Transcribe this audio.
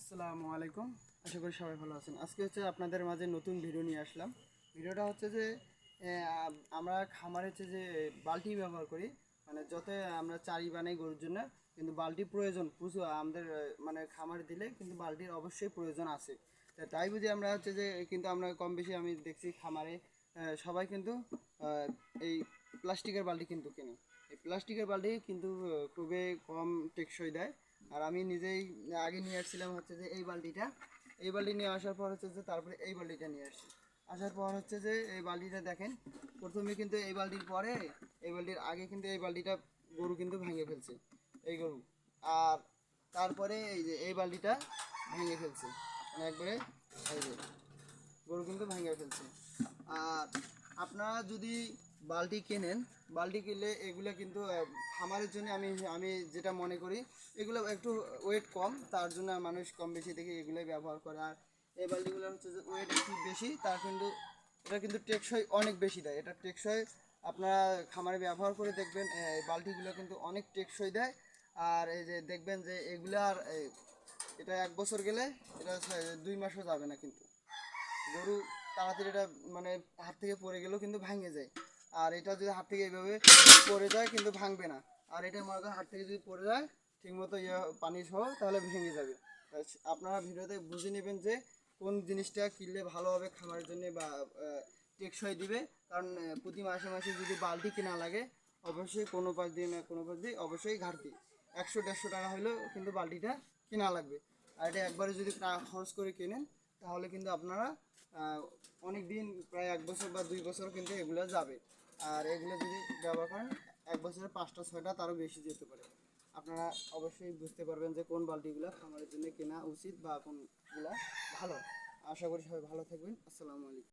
আসসালামু আলাইকুম। আশা করি সবাই ভালো আছেন। আজকে হচ্ছে আপনাদের মাঝে নতুন ভিডিও নিয়ে আসলাম। ভিডিওটা হচ্ছে যে আমরা খামারে হচ্ছে যে বালতি ব্যবহার করি, মানে যত আমরা চারি বানাই গরুর জন্য, কিন্তু বালতি প্রয়োজন প্রচুর আমাদের, মানে খামারে দিলে কিন্তু বালতির অবশ্যই প্রয়োজন আছে। তাই বুঝি আমরা হচ্ছে যে কিন্তু আমরা কম বেশি আমি দেখছি খামারে সবাই কিন্তু এই প্লাস্টিকের বালতি কিন্তু কিনে। এই প্লাস্টিকের বালতি কিন্তু খুবই কম টেকসই দেয়। আর আমি নিজেই আগে নিয়ে আসছিলাম হচ্ছে যে এই বালতি নিয়ে আসার পর হচ্ছে যে তারপরে এই বালতিটা নিয়ে আসছি। আসার পর হচ্ছে যে এই বালতিটা দেখেন, প্রথমে কিন্তু এই বালতির পরে এই বালতির আগে কিন্তু এই বালতিটা গরু কিন্তু ভেঙে ফেলছে, এই গরু। আর তারপরে এই যে এই বালতিটা ভেঙে ফেলছে, মানে একবারে এই যে গরু কিন্তু ভেঙে ফেলছে। আর আপনারা যদি বালতি কেনেন, বালতি কিনলে এগুলো কিন্তু খামারের জন্য আমি আমি যেটা মনে করি, এগুলো একটু ওয়েট কম, তার জন্য মানুষ কম বেশি দেখে এগুলোই ব্যবহার করে। আর এই বালতিগুলো হচ্ছে যে ওয়েট একটু বেশি, তার কিন্তু এটা কিন্তু টেকসই অনেক বেশি দেয়। এটা টেকসই আপনারা খামারে ব্যবহার করে দেখবেন, এই বালতিগুলো কিন্তু অনেক টেকসই দেয়। আর এই যে দেখবেন যে এগুলো আর এটা 1 বছর গেলে এটা 2 মাসও যাবে না কিন্তু গরু তাড়াতাড়ি এটা, মানে হাত থেকে পড়ে গেলেও কিন্তু ভাঙে যায়। আর এটা যদি হাত থেকে এইভাবে পড়ে যায় কিন্তু ভাঙবে না। আর এটা মনে করেন হাত থেকে যদি পড়ে যায় ঠিকমতো পানি সহ, তাহলে ভেঙে যাবে। আপনারা ভিডিওতে বুঝে নেবেন যে কোন জিনিসটা কিনলে ভালো হবে খামারের জন্য বা টেকসই দিবে। কারণ প্রতি মাসে মাসে যদি বালতি কেনা লাগে, অবশ্যই কোনো পাশ দিয়ে না কোনো পাশ দিয়ে অবশ্যই ঘাটতি 100-150 টাকা হলেও কিন্তু বালতিটা কেনা লাগবে। আর এটা একবারে যদি খরচ করে কেনেন, তাহলে কিন্তু আপনারা অনেক দিন, প্রায় 1 বছর বা 2 বছর কিন্তু এগুলো যাবে। আর এগুলো যদি ব্যবহার করেন 1 বছরে 5টা 6টা তারও বেশি যেতে পারে। আপনারা অবশ্যই বুঝতে পারবেন যে কোন বালতিগুলো খামারের জন্য কেনা উচিত বা কোনগুলো ভালো। আশা করি সবাই ভালো থাকবেন। আসসালামু আলাইকুম।